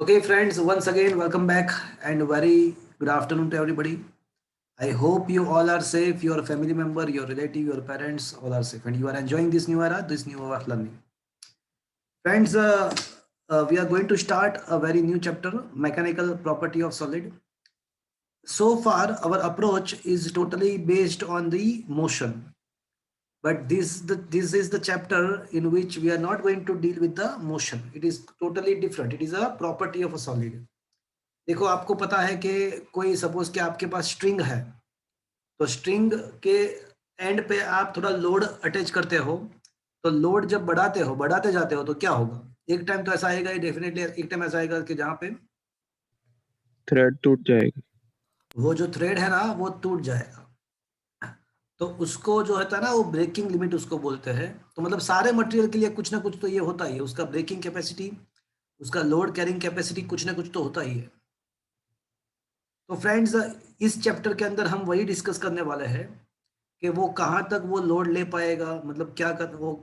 Okay, friends, once again, welcome back and very good afternoon to everybody. I hope you all are safe, your family member, your relative, your parents, all are safe, and you are enjoying this new era, this new way of learning. Friends, we are going to start a very new chapter, mechanical property of solid. So far, our approach is totally based on the motion, but this is the chapter in which we are not going to deal with the motion. It is totally different. It is a property of a solid. देखो आपको पता है कि कोई suppose कि आपके पास string है तो स्ट्रिंग के एंड पे आप थोड़ा लोड अटैच करते हो तो लोड जब बढ़ाते जाते हो तो क्या होगा एक टाइम तो ऐसा आएगा डेफिनेटली एक टाइम ऐसा आएगा कि जहाँ पे थ्रेड टूट जाएगी। वो जो थ्रेड है ना वो टूट जाएगा तो उसको जो होता है ना वो ब्रेकिंग लिमिट उसको बोलते हैं तो मतलब सारे मटेरियल के लिए कुछ ना कुछ तो ये होता ही है उसका ब्रेकिंग कैपेसिटी उसका लोड कैरिंग कैपेसिटी कुछ ना कुछ तो होता ही है तो फ्रेंड्स इस चैप्टर के अंदर हम वही डिस्कस करने वाले हैं कि वो कहाँ तक वो लोड ले पाएगा मतलब क्या कर वो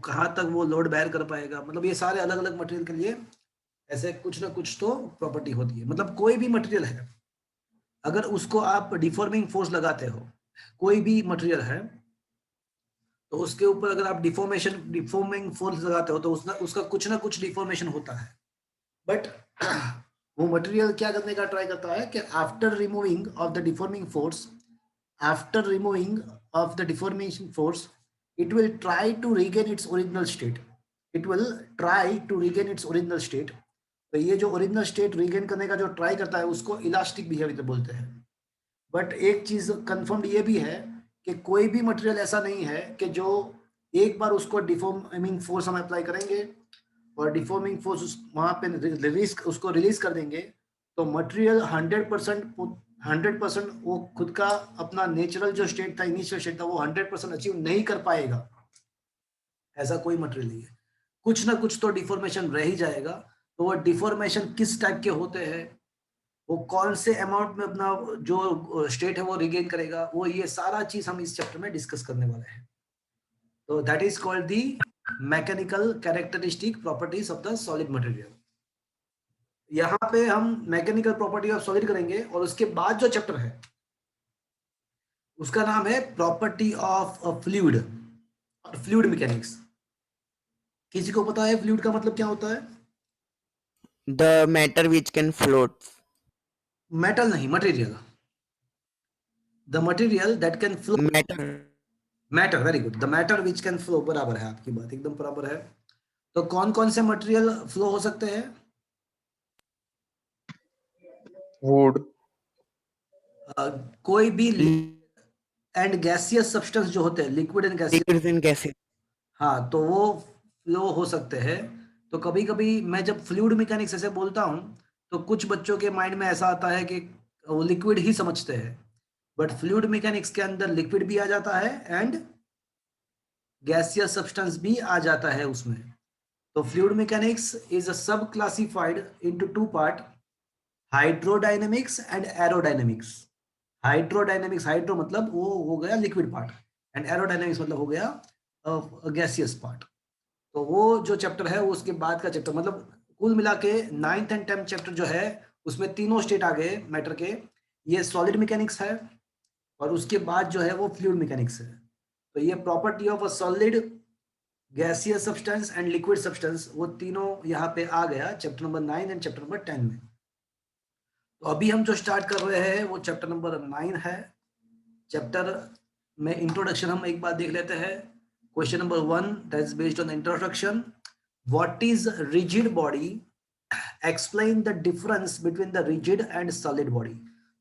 कहाँ तक वो लोड बेयर कर पाएगा मतलब ये सारे अलग अलग मटेरियल के लिए ऐसे कुछ ना कुछ तो प्रॉपर्टी होती है मतलब कोई भी मटेरियल है अगर उसको आप डिफॉर्मिंग फोर्स लगाते हो कोई भी मटेरियल है तो उसके ऊपर अगर आप डिफॉर्मिंग फोर्स लगाते हो तो उसका कुछ ना कुछ डिफॉर्मेशन होता है बट वो मटेरियल क्या करने का ट्राई करता है कि after removing of the deforming force after removing of the deformation force it will try to regain its original state it will try to regain its original state तो ये जो ओरिजिनल स्टेट रीगेन करने का जो try करता है उसको elastic behaviour बोलते हैं बट एक चीज कंफर्म्ड ये भी है कि कोई भी मटेरियल ऐसा नहीं है कि जो एक बार उसको डिफॉर्मिंग फोर्स हम अप्लाई करेंगे और डिफॉर्मिंग फोर्स वहां पे रिलीज कर देंगे तो मटेरियल 100% वो खुद का अपना नेचुरल जो स्टेट था इनिशियल स्टेट था वो 100% अचीव नहीं कर पाएगा ऐसा कोई मटेरियल नहीं है कुछ ना कुछ तो डिफॉर्मेशन रह ही जाएगा तो वो डिफॉर्मेशन किस टाइप के होते हैं वो कौन से अमाउंट में अपना जो स्टेट है वो रिगेन करेगा वो ये सारा चीज हम इस चैप्टर में डिस्कस करने वाले हैं तो that is called the mechanical characteristic properties of the solid material यहाँ पे हम मैकेनिकल प्रॉपर्टी ऑफ सॉलिड करेंगे और उसके बाद जो चैप्टर है उसका नाम है प्रॉपर्टी ऑफ फ्लूइड और फ्लूइड मैकेनिक्स किसी को पता है फ्लूइड का मतलब क्या होता है The matter which can float. Metal नहीं material the material that can flow Matter. Matter very good the matter which can flow बराबर है आपकी बात एकदम बराबर है तो कौन कौन से मटेरियल फ्लो हो सकते हैं वुड कोई भी एंड गैसियस सब्सटेंस जो होते हैं liquid and gaseous Liquids and gases. हाँ तो वो फ्लो हो सकते हैं तो कभी कभी मैं जब फ्लूइड मैकेनिक्स ऐसे बोलता हूँ तो कुछ बच्चों के माइंड में ऐसा आता है कि वो लिक्विड ही समझते हैं बट फ्लूइड मैकेनिक्स के अंदर लिक्विड भी आ जाता है एंड गैसियस सब्सटेंस भी आ जाता है उसमें तो फ्लूइड मैकेनिक्स इज अ सब classified into two part hydrodynamics and aerodynamics hydrodynamics hydro मतलब वो हो गया लिक्विड पार्ट एंड एरोडायनेमिक्स मतलब हो गया गैसियस पार्ट तो वो जो चैप्टर है उसके बाद का चैप्टर मतलब कुल मिला के 9th एंड 10th चैप्टर जो है उसमें तीनों स्टेट आ गए मैटर के ये सॉलिड मैकेनिक्स है और उसके बाद जो है वो फ्लूइड मैकेनिक्स है तो ये property of a solid gaseous substance and liquid substance वो तीनों यहाँ पे आ गया chapter number 9 and chapter number 10 में तो अभी हम जो स्टार्ट कर रहे हैं वो चैप्टर नंबर 9 है चैप्टर में इंट्रोडक्शन हम एक बार देख लेते हैं question number 1 that is based on introduction what is rigid body explain the difference between the rigid and solid body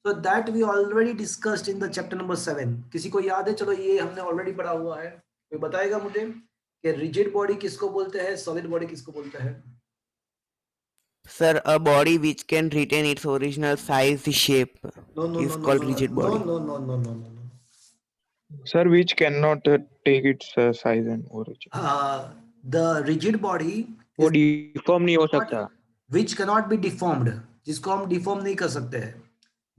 so that we already discussed in the chapter number 7 किसी को याद है चलो ये हमने ऑलरेडी पढ़ा हुआ है कोई बताएगा मुझे कि रिजिड बॉडी किसको बोलते हैं सॉलिड बॉडी किसको बोलते हैं Sir, a body which can retain its original size shape no no is no no called no rigid no body. no no no no no sir, which cannot take its size and origin. the rigid body वो deform नहीं हो सकता which cannot be deformed जिसको हम deform नहीं कर सकते हैं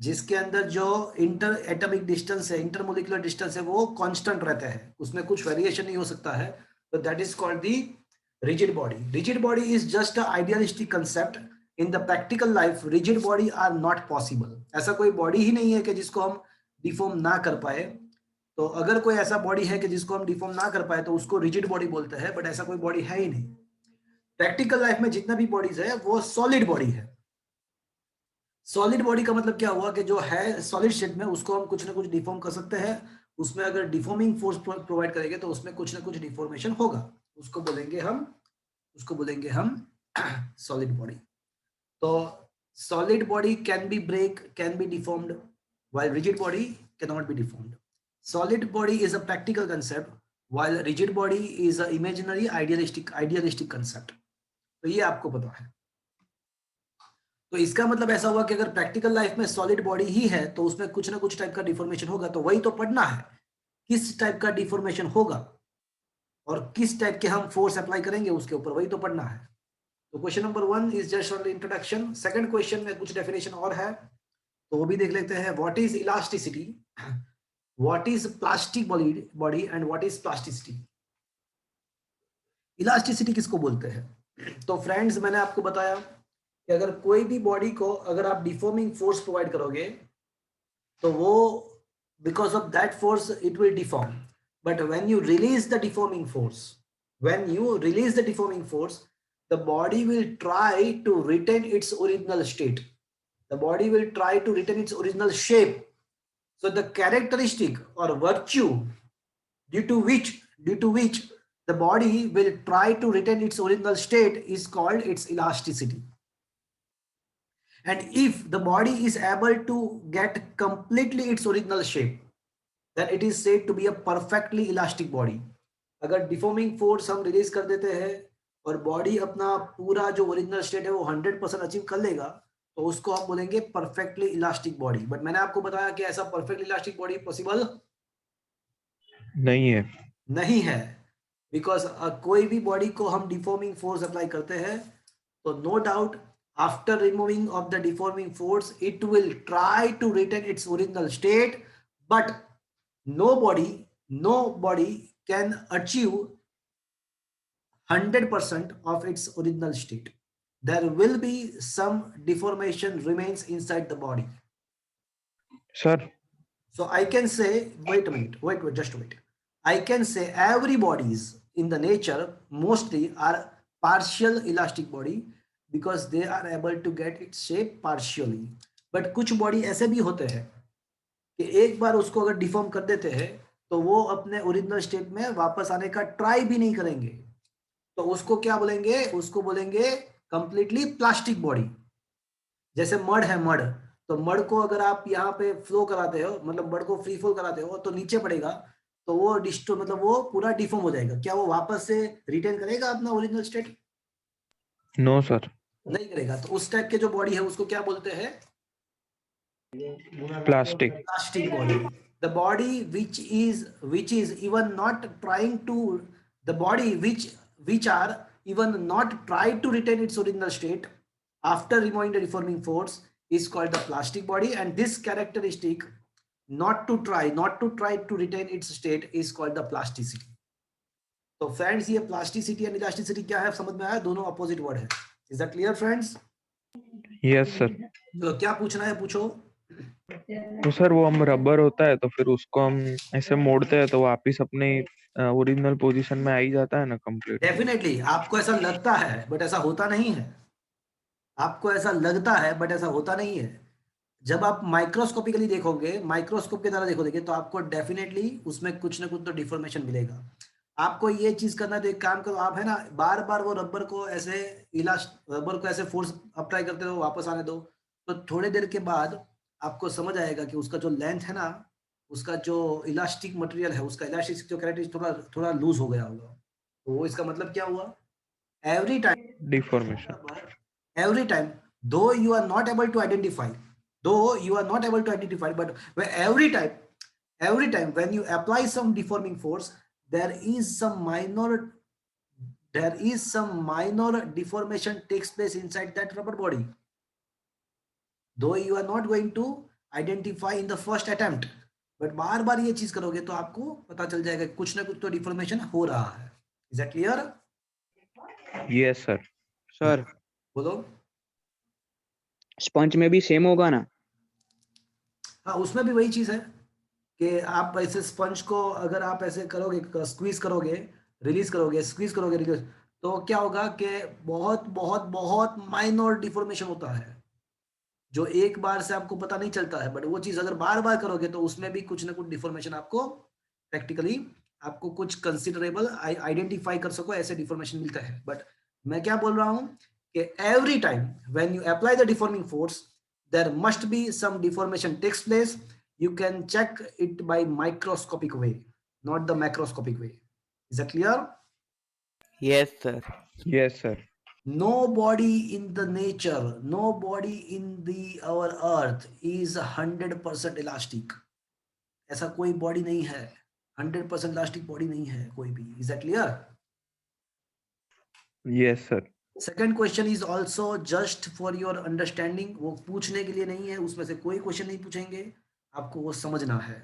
जिसके अंदर जो इंटर एटॉमिक डिस्टेंस है इंटरमोलिकुलर डिस्टेंस है वो कांस्टेंट रहता है उसमें कुछ वेरिएशन नहीं हो सकता है तो that is called the rigid body is just a idealistic concept in the practical life rigid body are not possible. ऐसा कोई बॉडी ही नहीं है कि जिसको हम डिफॉर्म ना कर पाए। तो अगर कोई ऐसा बॉडी है कि जिसको हम डिफॉर्म ना कर पाए तो उसको रिजिड बॉडी बोलते हैं, बट ऐसा कोई बॉडी है ही नहीं। प्रैक्टिकल लाइफ में जितना भी बॉडीज है वो सॉलिड बॉडी है। सॉलिड बॉडी का मतलब क्या हुआ कि जो है सॉलिड स्टेट में उसको हम कुछ ना कुछ डिफॉर्म कर सकते हैं। उसमें अगर डिफॉर्मिंग फोर्स प्रोवाइड करेंगे तो उसमें कुछ ना कुछ डिफॉर्मेशन होगा, उसको बोलेंगे हम सॉलिड बॉडी। तो solid body can be break, can be deformed, while rigid body cannot be deformed. Solid body is a practical concept, while rigid body is a imaginary idealistic concept. तो ये आपको पता है। तो इसका मतलब ऐसा हुआ कि अगर प्रैक्टिकल लाइफ में सॉलिड बॉडी ही है तो उसमें कुछ ना कुछ टाइप का डिफॉर्मेशन होगा। तो वही तो पढ़ना है, किस टाइप का डिफॉर्मेशन होगा और किस टाइप के हम फोर्स अप्लाई करेंगे उसके ऊपर, वही तो पढ़ना है। तो question number 1 is just on introduction. Second question में कुछ डेफिनेशन और है तो वो भी देख लेते हैं। What is elasticity, what is plastic body and what is plasticity. Elasticity किसको बोलते हैं? तो फ्रेंड्स मैंने आपको बताया कि अगर कोई भी बॉडी को अगर आप डिफॉर्मिंग फोर्स प्रोवाइड करोगे तो वो because of that force it will deform, but when you release the deforming force the body will try to retain its original state. The body will try to retain its original shape. So the characteristic or virtue due to which the body will try to retain its original state is called its elasticity. And if the body is able to get completely its original shape, then it is said to be a perfectly elastic body. अगर deforming force हम release कर देते हैं और body अपना पूरा जो original state है वो 100% अचीव कर लेगा तो उसको हम बोलेंगे परफेक्टली इलास्टिक बॉडी। बट मैंने आपको बताया कि ऐसा परफेक्टली इलास्टिक बॉडी पॉसिबल नहीं है बिकॉज कोई भी बॉडी को हम डिफॉर्मिंग फोर्स अप्लाई करते हैं तो no doubt after removing of the deforming force it will try to retain its original state, but no body can achieve 100% of its original state. There will be some deformation remains inside the body. Sir. So I can say, wait a minute, just wait. I can say every bodies in the nature mostly are partial elastic body because they are able to get its shape partially. But कुछ body ऐसे भी होते हैं कि एक बार उसको अगर deform कर देते हैं तो वो अपने ओरिजिनल स्टेट में वापस आने का ट्राई भी नहीं करेंगे, तो उसको क्या बोलेंगे? उसको बोलेंगे कंप्लीटली प्लास्टिक बॉडी। जैसे मड है, मड, तो मड को अगर आप यहाँ पे फ्लो कराते हो, मतलब मड को फ्री फ्लो कराते हो तो नीचे पड़ेगा तो वो मतलब वो पूरा डिफॉर्म हो जाएगा। क्या वो वापस से रिटेन करेगा अपना ओरिजिनल स्टेट? नो सर, नहीं करेगा। तो उस टाइप के जो बॉडी है उसको क्या बोलते हैं? Plastic body. The body which is even not trying to, the body which are even not try to retain its original state after removing the deforming force is called the plastic body, and this characteristic not to try to retain its state is called the plasticity. तो friends ये plasticity and elasticity क्या है समझ में आया? दोनों opposite word है। Is that clear friends? Yes sir. तो क्या पूछना है पूछो। तो सर वो हम रबर होता है तो फिर उसको हम ऐसे मोड़ते हैं तो वापिस अपने ओरिजिनल पोजीशन में आ ही जाता है ना कंप्लीट? डेफिनेटली। आपको ऐसा लगता है बट ऐसा होता नहीं है। आपको ऐसा लगता है बट ऐसा होता नहीं है। जब आप माइक्रोस्कोपिकली देखोगे, माइक्रोस्कोप के द्वारा देखोगे तो आपको डेफिनेटली उसमें कुछ ना कुछ तो डिफॉर्मेशन मिलेगा। आपको ये चीज करना, तो एक काम करो आप, है ना, बार बार वो रबर को ऐसे फोर्स अप्लाई करते रहो, वापस आने दो, तो थोड़ी देर के बाद आपको समझ आएगा कि उसका जो लेंथ है ना, उसका जो इलास्टिक मटेरियल है, उसका इलास्टिक जो कैरेक्टरिस्टिक थोड़ा लूज हो गया होगा। तो वो इसका मतलब क्या हुआ? Every time deformation, every time, though you are not able to identify, but every time when you apply some deforming force, there is some minor deformation takes place inside that rubber body, though you are not going to identify in the first attempt, but बार बार ये चीज करोगे तो आपको पता चल जाएगा कुछ ना कुछ तो डिफॉर्मेशन हो रहा है। Is that clear? Yes sir. Sir बोलो। स्पंज में भी सेम होगा ना? हाँ, उसमें भी वही चीज है कि आप ऐसे स्पंज को अगर आप ऐसे करोगे, स्क्वीज करोगे, रिलीज करोगे, स्क्वीज करोगे, रिलीज, तो क्या होगा कि बहुत बहुत बहुत माइनर डिफॉर्मेशन होता है जो एक बार से आपको पता नहीं चलता है, बट वो चीज अगर बार बार करोगे तो उसमें भी कुछ ना कुछ डिफॉर्मेशन आपको प्रैक्टिकली आपको कुछ कंसिडरेबल आइडेंटिफाई कर सको ऐसे डिफॉर्मेशन मिलता है। बट मैं क्या बोल रहा हूं कि every time when you apply the deforming force there must be some deformation takes place. You can check it by microscopic way, not the macroscopic way. Is that clear? Yes, sir. Yes, sir. Nobody in the nature, nobody in the our earth is 100% elastic. ऐसा कोई body नहीं है, 100% elastic body नहीं है कोई भी। Is that clear? Yes, sir. Second question is also just for your understanding, वो पूछने के लिए नहीं है, उसमें से कोई क्वेश्चन नहीं पूछेंगे, आपको वो समझना है।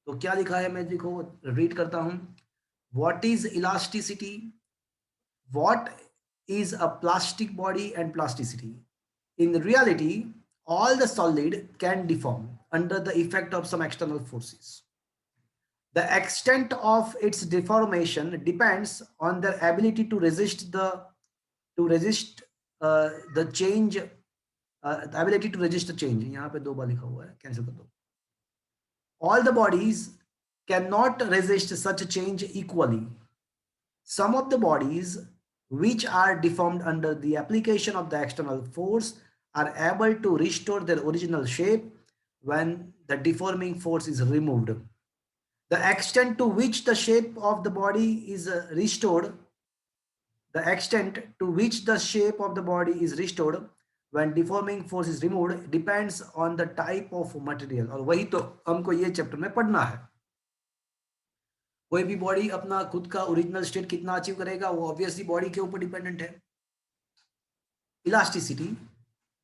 तो क्या लिखा है, मैं देखो रीड करता हूं। What is elasticity, what is a plastic body and plasticity. In reality all the solid can deform under the effect of some external forces. The extent of its deformation depends on their ability to resist the change, the ability to resist the change। यहाँ पे 2 बार लिखा हुआ है, cancel कर दो। All the bodies cannot resist such a change equally. Some of the bodies which are deformed under the application of the external force are able to restore their original shape when the deforming force is removed. The extent to which the shape of the body is restored, the extent to which the shape of the body is restored when deforming force is removed depends on the type of material। और वही तो हमको ये chapter में पढ़ना है। कोई भी बॉडी अपना खुद का ओरिजिनल स्टेट कितना अचीव करेगा वो ऑब्वियसली बॉडी के ऊपर डिपेंडेंट है। Elasticity,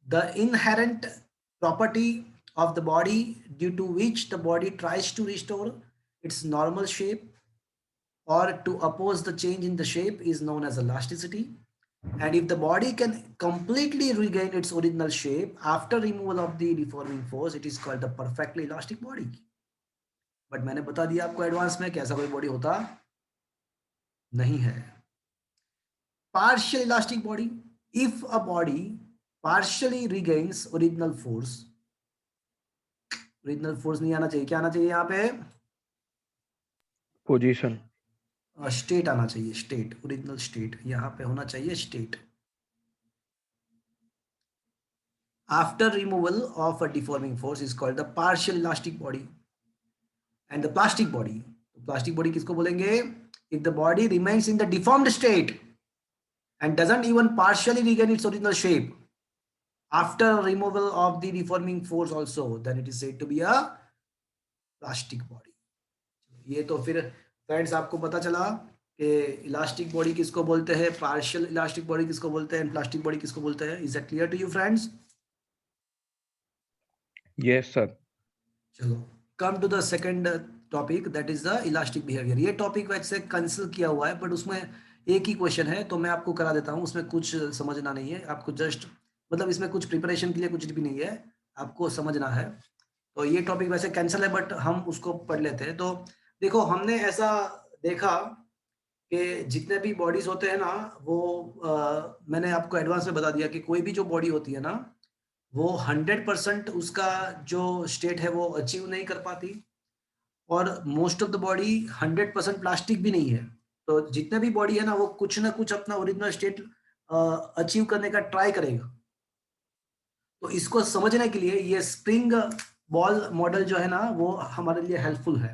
the inherent property of the body due to which the body tries to restore its normal shape or to oppose the change in the shape is known as elasticity. And if the body can completely regain its original shape after removal of the deforming force, it is called the perfectly elastic body. But मैंने बता दिया आपको advance में कि ऐसा कोई body होता नहीं है। Partial elastic body, if a body partially regains original force, original force नहीं आना चाहिए, क्या आना चाहिए यहाँ पे, पोजीशन, स्टेट आना चाहिए, स्टेट, ओरिजिनल स्टेट यहाँ पे होना चाहिए state. After removal of a deforming force is called the partial elastic body. And the plastic body, plastic body किसको बोलेंगे, if the body remains in the deformed state and doesn't even partially regain its original shape after removal of the deforming force also, then it is said to be a plastic body। ये तो फिर friends आपको पता चला कि elastic body किसको बोलते हैं, पार्शियल इलास्टिक बॉडी किसको बोलते हैं, प्लास्टिक बॉडी किसको बोलते हैं। Is that clear to you friends? Yes sir. चलो come to the second topic, that is the elastic behaviour. ये टॉपिक वैसे कैंसिल किया हुआ है बट उसमें एक ही क्वेश्चन है तो मैं आपको करा देता हूँ, उसमें कुछ समझना नहीं है आपको, जस्ट मतलब इसमें कुछ प्रिपरेशन के लिए कुछ भी नहीं है, आपको समझना है। तो ये टॉपिक वैसे कैंसिल है बट हम उसको पढ़ लेते हैं। तो देखो हमने ऐसा देखा कि जितने भी बॉडीज होते हैं ना वो मैंने आपको एडवांस में बता दिया कि कोई भी जो बॉडी होती है ना वो 100% उसका जो स्टेट है वो अचीव नहीं कर पाती, और most of the body 100% plastic भी नहीं है। तो जितने भी बॉडी है ना वो कुछ ना कुछ अपना ओरिजिनल स्टेट अचीव करने का ट्राई करेगा। तो इसको समझने के लिए ये स्प्रिंग बॉल मॉडल जो है ना वो हमारे लिए हेल्पफुल है।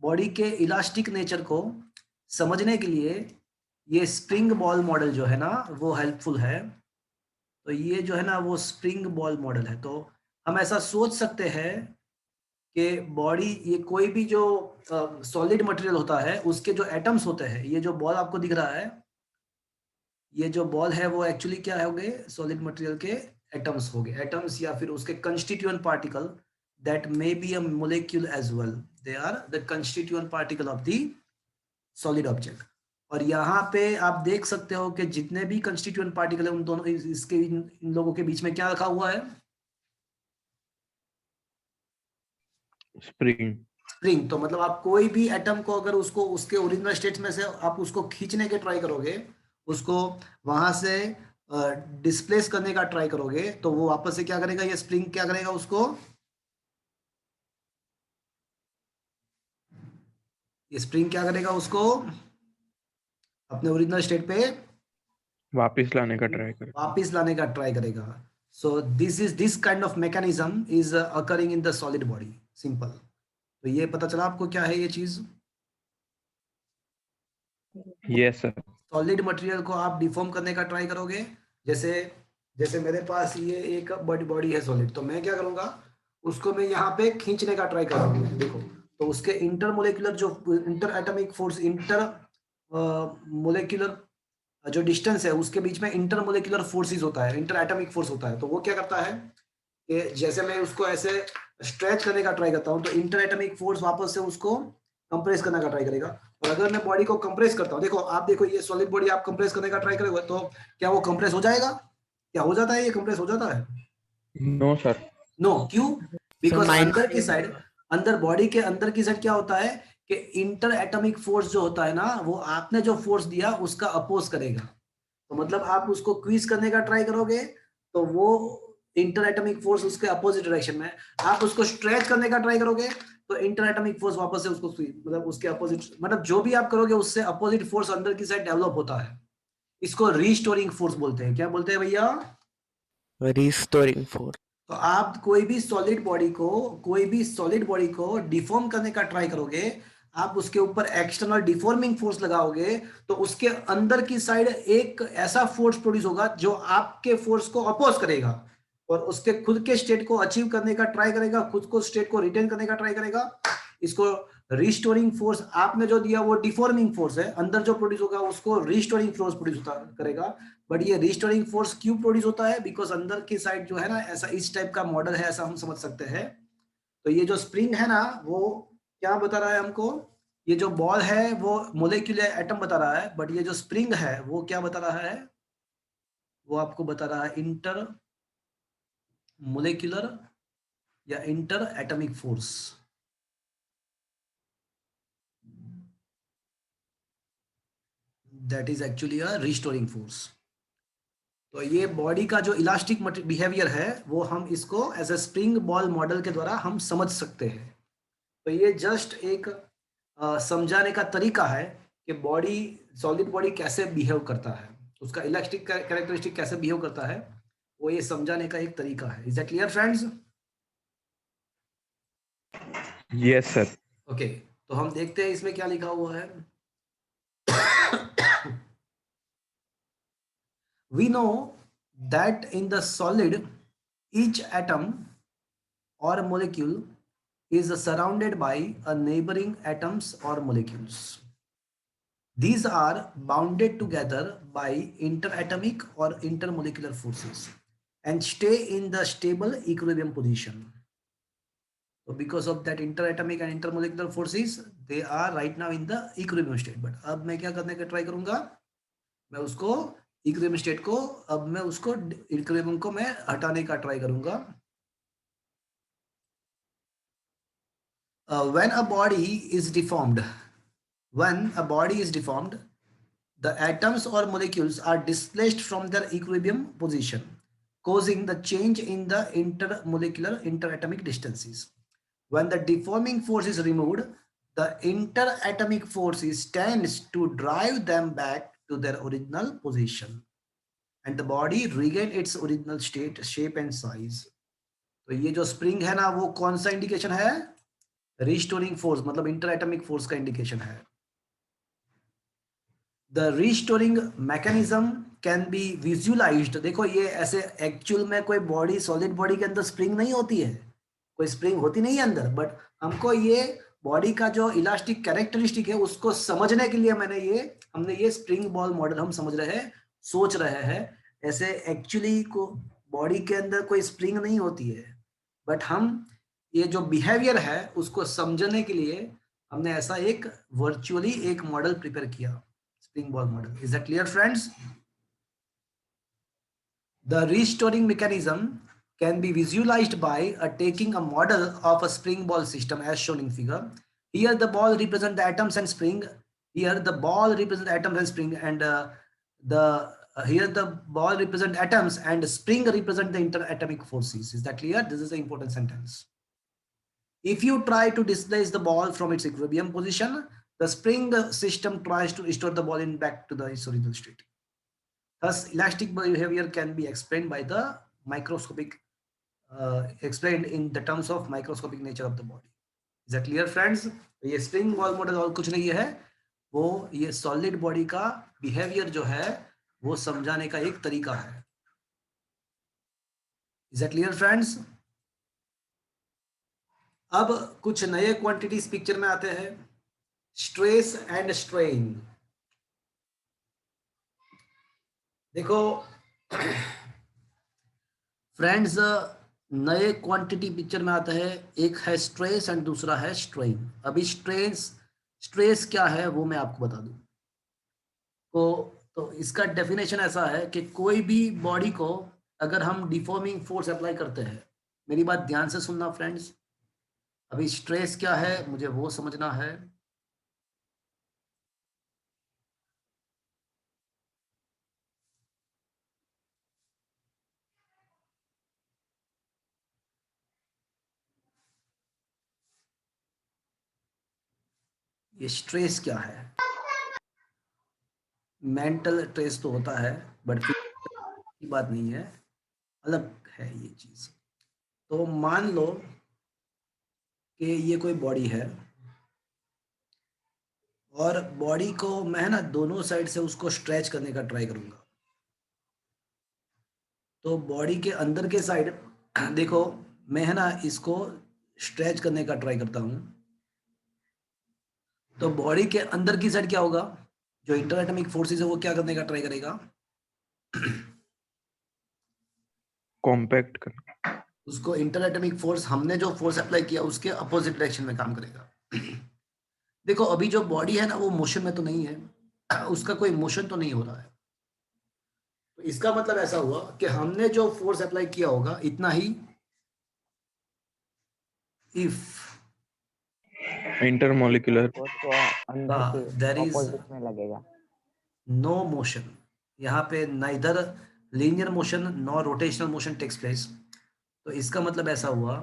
बॉडी के इलास्टिक नेचर को समझने के लिए ये स्प्रिंग बॉल मॉडल जो है ना वो हेल्पफुल है। तो ये जो है ना वो स्प्रिंग बॉल मॉडल है। तो हम ऐसा सोच सकते हैं कि बॉडी, ये कोई भी जो सॉलिड मटेरियल होता है उसके जो एटम्स होते हैं, ये जो बॉल आपको दिख रहा है, ये जो बॉल है वो एक्चुअली क्या हो गए, सॉलिड मटेरियल के एटम्स हो गए, एटम्स या फिर उसके constituent particle that may be a molecule as well, they are the constituent particle of the solid object. और यहाँ पे आप देख सकते हो कि जितने भी कंस्टिट्यूएंट पार्टिकल है उन दोनों इसके इन लोगों के बीच में क्या रखा हुआ है, स्प्रिंग। तो मतलब आप कोई भी एटम को अगर उसको उसके ओरिजिनल स्टेट में से आप उसको खींचने के ट्राई करोगे, उसको वहां से डिस्प्लेस करने का ट्राई करोगे, तो वो वापस से क्या करेगा, ये स्प्रिंग क्या करेगा, उसको ये स्प्रिंग क्या करेगा, उसको अपने ओरिजिनल स्टेट पे वापस लाने का ट्राई करेगा। So this kind of mechanism is occurring in the solid body, simple. तो ये पता चला आपको क्या है ये चीज। Yes sir. सॉलिड मटेरियल को आप डिफॉर्म करने का ट्राई करोगे, जैसे जैसे मेरे पास ये एक बॉडी है सॉलिड, तो मैं क्या करूंगा, उसको मैं यहाँ पे खींचने का ट्राई करूंगा। देखो, तो उसके इंटरमोलेक्युलर जो inter atomic force, inter molecular जो डिस्टेंस है उसके बीच में इंटरमोलेक्युलर फोर्सेस होता है, इंटर एटॉमिक फोर्स होता है। तो वो क्या करता है कि जैसे मैं उसको ऐसे स्ट्रेच करने का ट्राई करता हूँ, तो इंटर एटॉमिक फोर्स वापस से उसको कंप्रेस करने का ट्राई करेगा। और अगर मैं बॉडी को कंप्रेस करता हूँ, देखो आप देखो, ये सॉलिड बॉडी आप कंप्रेस करने का ट्राई करोगे, तो क्या वो कंप्रेस हो जाएगा? क्या हो जाता है, ये कंप्रेस हो जाता है? No sir. नो, क्यों? बिकॉज माइंड अंदर की साइड, अंदर बॉडी के अंदर की साइड क्या होता है कि इंटर एटॉमिक फोर्स जो होता है ना, वो आपने जो फोर्स दिया उसका अपोज करेगा। तो मतलब आप उसको क्वीज करने का ट्राई करोगे, तो वो इंटर एटॉमिक फोर्स उसके अपोजिट डायरेक्शन में, आप उसको स्ट्रेच करने का ट्राई करोगे, तो इंटर एटॉमिक फोर्स वापस से उसको मतलब उसके अपोजिट, मतलब जो भी आप करोगे उससे अपोजिट फोर्स अंदर की साइड डेवलप होता है। इसको रीस्टोरिंग फोर्स बोलते हैं। क्या बोलते हैं भैया? Restoring force. तो आप कोई भी सॉलिड बॉडी को डिफॉर्म करने का ट्राई करोगे, आप उसके ऊपर एक्सटर्नल डिफॉर्मिंग फोर्स लगाओगे, तो उसके अंदर की साइड एक ऐसा फोर्स प्रोड्यूस होगा जो आपके फोर्स को अपोज करेगा और उसके खुद के स्टेट को अचीव करने का ट्राई करेगा, खुद को स्टेट को रिटेन करने का ट्राई करेगा। इसको रिस्टोरिंग फोर्स, आपने जो दिया वो डिफॉर्मिंग फोर्स है, अंदर जो प्रोड्यूस होगा उसको रिस्टोरिंग फोर्स प्रोड्यूस करेगा। बट ये रिस्टोरिंग फोर्स क्यों प्रोड्यूस होता है? बिकॉज अंदर की साइड जो है ना, ऐसा इस टाइप का मॉडल है, ऐसा हम समझ सकते हैं। तो ये जो स्प्रिंग है ना, वो क्या बता रहा है हमको? ये जो बॉल है वो मोलेक्यूलर एटम बता रहा है, बट ये जो स्प्रिंग है वो क्या बता रहा है? वो आपको बता रहा है इंटर मोलेक्युलर या inter atomic force. That is actually a restoring force. तो ये बॉडी का जो इलास्टिक बिहेवियर है, वो हम इसको as a spring ball model के द्वारा हम समझ सकते हैं। तो ये जस्ट एक समझाने का तरीका है कि बॉडी, सॉलिड बॉडी कैसे बिहेव करता है, उसका इलास्टिक कैरेक्टरिस्टिक कैसे बिहेव करता है, वो ये समझाने का एक तरीका है। Is that clear friends? Yes sir. Okay, तो हम देखते हैं इसमें क्या लिखा हुआ है। We know that in the solid, each atom or molecule is surrounded by a neighboring atoms or molecules. These are bounded together by interatomic or intermolecular forces and stay in the stable equilibrium position. So because of that interatomic and intermolecular forces, they are right now in the equilibrium state. But अब मैं क्या करने का try करूंगा, मैं उसको equilibrium state को, अब मैं उसको इक्विलिब्रियम को मैं हटाने का ट्राई करूंगा। When a body is deformed, the atoms or molecules are displaced from their equilibrium position, causing the change in the intermolecular interatomic distances. When the deforming force is removed, the interatomic forces tends to drive them back to their original position and the body regain its original state, shape and size. तो ये जो spring है ना, वो कौन सा indication है? Restoring force, मतलब इंटरएटॉमिक फोर्स का इंडिकेशन है। The restoring mechanism can be visualised. देखो ये ऐसे एक्चुअल में कोई बॉडी, सॉलिड बॉडी के अंदर स्प्रिंग नहीं होती है, कोई स्प्रिंग होती नहीं है अंदर, बट हमको ये बॉडी का जो इलास्टिक कैरेक्टरिस्टिक है उसको समझने के लिए हमने ये स्प्रिंग बॉल मॉडल हम समझ रहे हैं, सोच रहे हैं। ऐसे एक्चुअली को बॉडी के अंदर कोई स्प्रिंग नहीं होती है, बट हम ये जो बिहेवियर है उसको समझने के लिए हमने ऐसा एक वर्चुअली एक मॉडल प्रिपेयर किया, spring ball model. Is that clear friends? The restoring mechanism can be visualized by taking a model of a spring ball system as shown in figure. Here the ball represent the atoms and spring. Here the ball represent atoms and spring, and here the ball represent atoms and spring represent the interatomic forces. Is that clear? This is an important sentence. If you try to displace the ball from its equilibrium position, the spring system tries to restore the ball in back to the its original state. Thus, elastic behavior can be explained by the microscopic, explained in the terms of microscopic nature of the body. Is that clear, friends? ये spring ball model और कुछ नहीं है, वो ये solid body का behaviour जो है वो समझाने का एक तरीका है. Is that clear, friends? अब कुछ नए क्वांटिटीज पिक्चर में आते हैं. Stress and strain. देखो फ्रेंड्स, नए क्वांटिटी पिक्चर में आता है. एक है स्ट्रेस एंड दूसरा है स्ट्रेन. अभी स्ट्रेस क्या है वो मैं आपको बता दूं. तो इसका डेफिनेशन ऐसा है कि कोई भी बॉडी को अगर हम डिफॉर्मिंग फोर्स अप्लाई करते हैं, मेरी बात ध्यान से सुनना फ्रेंड्स. अभी स्ट्रेस क्या है मुझे वो समझना है. ये स्ट्रेस क्या है. मेंटल स्ट्रेस तो होता है बट की बात नहीं है, अलग है ये चीज. तो मान लो कि ये कोई बॉडी है और बॉडी को मैं ना दोनों साइड से उसको स्ट्रेच करने का ट्राई करूंगा. तो बॉडी के अंदर के साइड देखो मैं है ना इसको स्ट्रेच करने का ट्राई करता हूं. तो बॉडी के अंदर की साइड क्या होगा, जो इंटरएटॉमिक फोर्सेस है वो क्या करने का ट्राई करेगा, कॉम्पैक्ट करना. उसको इंटरएटॉमिक फोर्स, हमने जो फोर्स अप्लाई किया उसके अपोजिट डायरेक्शन में काम करेगा. देखो अभी जो बॉडी है ना वो मोशन में तो नहीं है, उसका कोई मोशन तो नहीं हो रहा है. तो इसका मतलब ऐसा हुआ कि हमने जो फोर्स अप्लाई किया होगा इतना ही. इफ इंटरमोलिकुलर देयर इज में लगेगा. नो मोशन, यहाँ पे neither linear motion nor rotational motion takes place. तो इसका मतलब ऐसा हुआ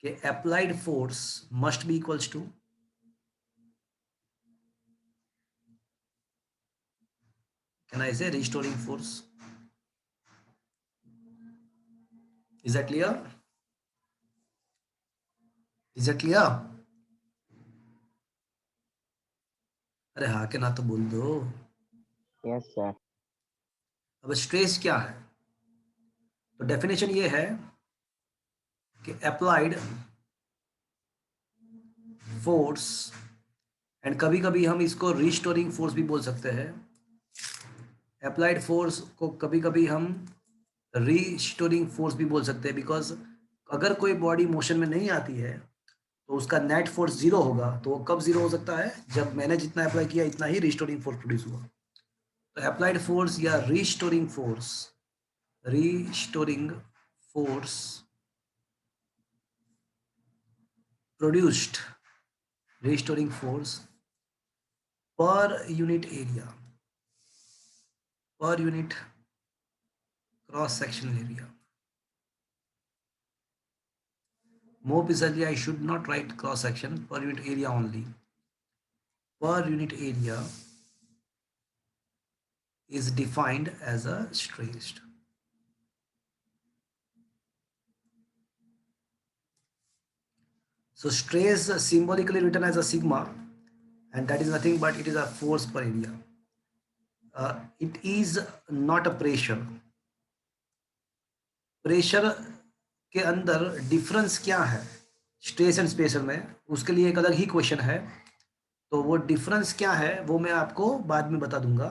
कि applied force must be equals to can I say restoring force. Is that clear? Is that clear? अरे हाँ के ना तो बोल दो. Yes sir. अब स्ट्रेस क्या है, तो डेफिनेशन ये है कि अप्लाइड फोर्स, एंड कभी कभी हम इसको रिस्टोरिंग फोर्स भी बोल सकते हैं. अप्लाइड फोर्स को कभी कभी हम रिस्टोरिंग फोर्स भी बोल सकते हैं, बिकॉज अगर कोई बॉडी मोशन में नहीं आती है तो उसका नेट फोर्स जीरो होगा. तो वो कब जीरो हो सकता है, जब मैंने जितना अप्लाई किया इतना ही रिस्टोरिंग फोर्स प्रोड्यूस हुआ. तो अप्लाइड फोर्स या restoring force produced, restoring force per unit area, per unit cross sectional area. More precisely, I should not write cross section, per unit area only. Per unit area is defined as a stress. So stress symbolically written as a sigma, and that is nothing but it is a force per area. It is not a pressure. Pressure के अंदर difference क्या है stress and pressure में, उसके लिए एक अलग ही question है. तो वो डिफरेंस क्या है वो मैं आपको बाद में बता दूंगा.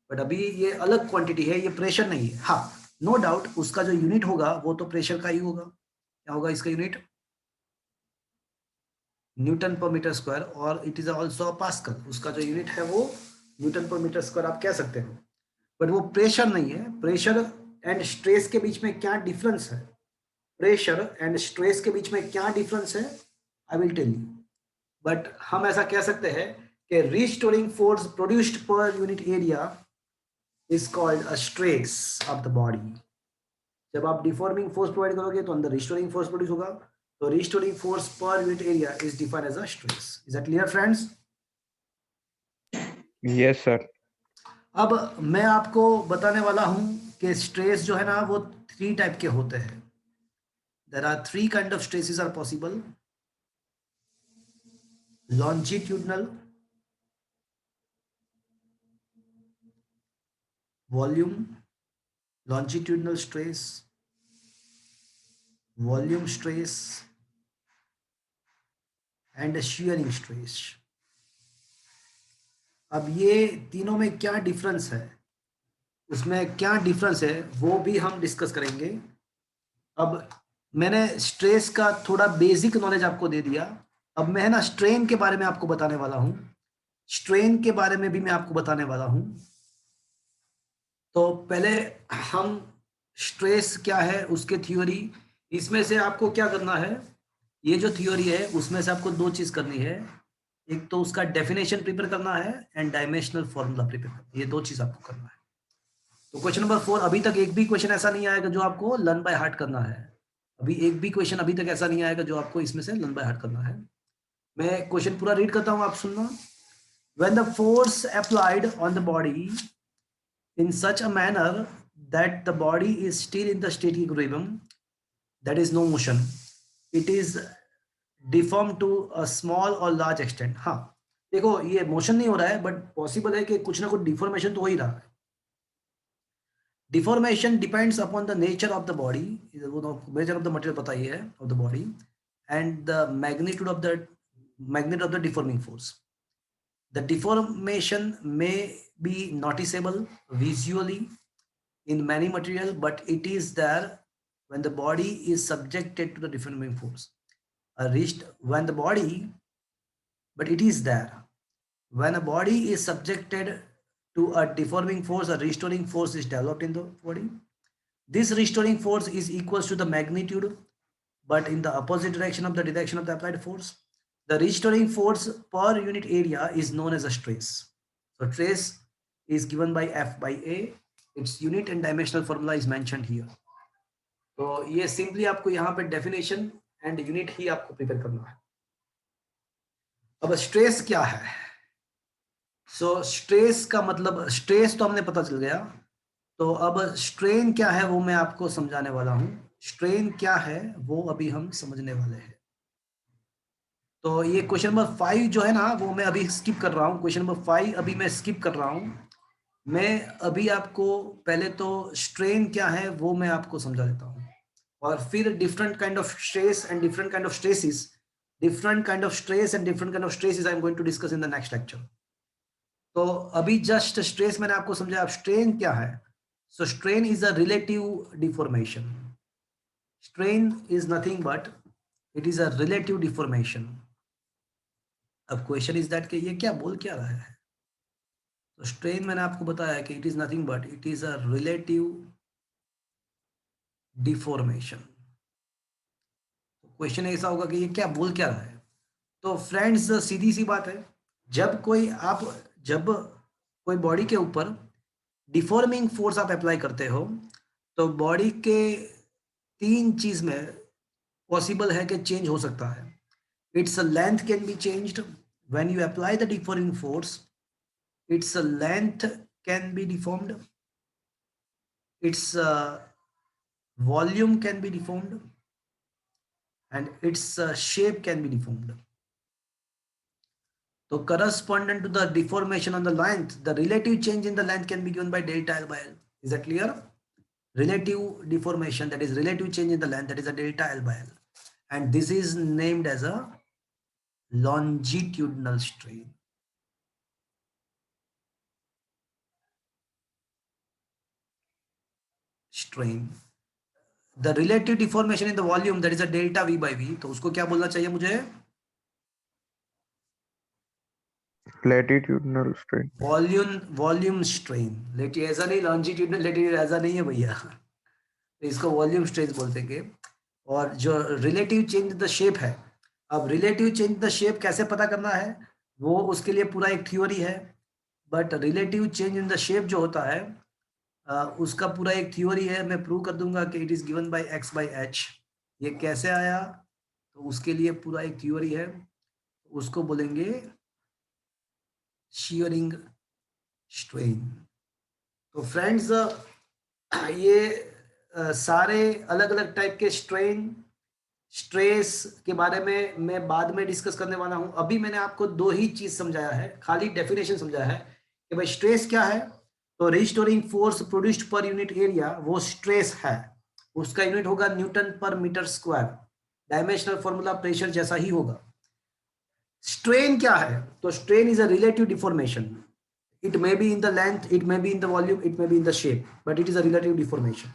बट अभी ये अलग क्वांटिटी है, ये प्रेशर नहीं है. हाँ नो डाउट उसका जो यूनिट होगा वो तो प्रेशर का ही होगा. क्या होगा इसका unit, Newton per metre square, और इट इज ऑल्सो पास्कल. उसका जो यूनिट है वो न्यूटन पर मीटर स्क्वायर आप कह सकते हो, बट वो प्रेशर नहीं है. प्रेशर एंड स्ट्रेस के बीच में क्या डिफरेंस है, प्रेशर एंड स्ट्रेस के बीच में क्या डिफरेंस है, I will tell you. But हम ऐसा कह सकते हैं कि restoring force produced per unit area is called a stress of the body. जब आप डिफॉर्मिंग फोर्स प्रोवाइड करोगे तो अंदर रिस्टोरिंग फोर्स प्रोड्यूस होगा, तो restoring force per unit area is defined as a stress. Is that clear friends? Yes sir. अब मैं आपको बताने वाला हूं कि स्ट्रेस जो है ना वो 3 टाइप के होते हैं। There are 3 kind of stresses are possible. Longitudinal, volume, longitudinal stress, volume stress and shearing stress। अब ये तीनों में क्या डिफरेंस है, उसमें क्या डिफरेंस है वो भी हम डिस्कस करेंगे। अब मैंने स्ट्रेस का थोड़ा बेसिक नॉलेज आपको दे दिया, अब मैं ना स्ट्रेन के बारे में आपको बताने वाला हूं। स्ट्रेन के बारे में भी मैं आपको बताने वाला हूं। तो पहले हम स्ट्रेस क्या है उसके थ्योरी, इसमें से आपको क्या करना है, ये जो थ्योरी है उसमें से आपको 2 चीज करनी है। एक तो उसका डेफिनेशन प्रिपेयर करना है एंड डायमेंशनल फॉर्मूला प्रिपेयर करना है, ये 2 चीज आपको करना है। तो क्वेश्चन नंबर 4, अभी तक एक भी क्वेश्चन ऐसा नहीं आएगा जो आपको लर्न बाय हार्ट करना है। अभी एक भी क्वेश्चन अभी तक ऐसा नहीं आएगा जो आपको इसमें से लर्न बाय हार्ट करना है। मैं क्वेश्चन पूरा रीड करता हूं, आप सुनना। When the force applied on the body in such a manner that the body is still in the static equilibrium, that is no motion, it is deformed to a small or large extent। हाँ देखो ये motion नहीं हो रहा है but possible है कि कुछ ना कुछ डिफॉर्मेशन तो हो ही रहा है। Deformation depends upon the nature of the body, nature of the material पता ही है of the body, and the magnitude of the deforming force. The deformation may be noticeable visually in many material, but it is there when the body is subjected to the deforming force. When the body, but it is there when a body is subjected to a deforming force, a restoring force is developed in the body. This restoring force is equal to the magnitude, but in the opposite direction of the direction of the applied force. The restoring force per unit area is known as a stress. So stress is given by F by A. Its unit and dimensional formula is mentioned here. तो ये simply आपको यहाँ पे definition and unit ही आपको prepare करना है। अब stress क्या है? सो स्ट्रेस का मतलब, स्ट्रेस तो हमने पता चल गया, तो अब स्ट्रेन क्या है वो मैं आपको समझाने वाला हूँ। स्ट्रेन क्या है वो अभी हम समझने वाले हैं। तो ये क्वेश्चन नंबर 5 जो है ना वो मैं अभी स्किप कर रहा हूँ। क्वेश्चन नंबर 5 अभी मैं स्किप कर रहा हूँ। मैं अभी आपको पहले तो स्ट्रेन क्या है वो मैं आपको समझा देता हूँ, और फिर different kind of stress and different kind of stresses, I am going to discuss in the next lecture. तो अभी जस्ट स्ट्रेस मैंने आपको समझाया। अब स्ट्रेन क्या है? So strain is a relative deformation. Strain is nothing but it is a relative deformation. अब question is that कि ये क्या बोल क्या रहा है? तो स्ट्रेन मैंने आपको बताया कि it is nothing but it is a relative deformation. Question ऐसा होगा कि ये क्या बोल क्या रहा है? तो फ्रेंड्स सीधी सी बात है, जब कोई बॉडी के ऊपर डिफॉर्मिंग फोर्स आप अप्लाई करते हो तो बॉडी के 3 चीज में पॉसिबल है कि चेंज हो सकता है। Its length can be changed when you apply the deforming force, its length can be deformed, its volume can be deformed, and its shape can be deformed. So correspondent to the deformation on the length, the relative change in the length can be given by delta L by L. Is that clear? Relative deformation, that is relative change in the length, that is a delta L by L, and this is named as a longitudinal strain. The relative deformation in the volume, that is a delta V by V, तो उसको क्या बोलना चाहिए मुझे? Latitudinal strain. Volume strain. ऐसा नहीं longitudinal, ऐसा नहीं है भैया, तो इसको वॉल्यूम स्ट्रेन बोलते हैं। और जो रिलेटिव चेंज द शेप है, अब रिलेटिव चेंज द शेप कैसे पता करना है, वो उसके लिए पूरा एक थ्योरी है। But relative change in the shape जो होता है उसका पूरा एक थ्योरी है, मैं प्रूव कर दूंगा कि it is given by x by h। ये कैसे आया, तो उसके लिए पूरा एक थ्योरी है, उसको बोलेंगे shearing strain। तो फ्रेंड्स ये सारे अलग अलग टाइप के स्ट्रेन स्ट्रेस के बारे में मैं बाद में डिस्कस करने वाला हूं। अभी मैंने आपको दो ही चीज समझाया है, खाली डेफिनेशन समझाया है कि भाई स्ट्रेस क्या है। तो restoring force produced per unit area वो स्ट्रेस है, उसका यूनिट होगा newton per metre square, dimensional formula pressure जैसा ही होगा। स्ट्रेन क्या है, तो strain is a relative deformation, it may be in the length, it may be in the volume, it may be in the shape, but it is a relative deformation।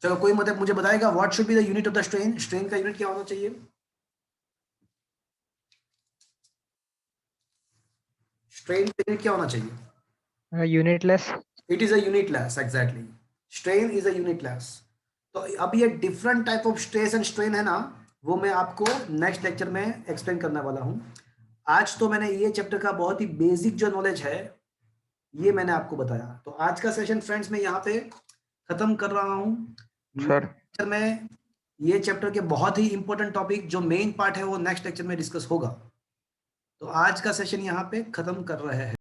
चलो कोई मतलब मुझे बताएगा what should be the unit of the strain, strain का unit क्या होना चाहिए? strain का यूनिट क्या होना चाहिए? Unitless। it is a unitless, exactly, strain is a unitless। तो अब ये different type of stress and strain है ना, वो मैं आपको नेक्स्ट लेक्चर में एक्सप्लेन करने वाला हूं। आज तो मैंने ये चैप्टर का बहुत ही बेसिक जो नॉलेज है ये मैंने आपको बताया। तो आज का सेशन फ्रेंड्स मैं यहाँ पे खत्म कर रहा हूँ। सर में ये चैप्टर के बहुत ही इंपॉर्टेंट टॉपिक जो मेन पार्ट है वो नेक्स्ट लेक्चर में डिस्कस होगा। तो आज का सेशन यहाँ पे खत्म कर रहे हैं।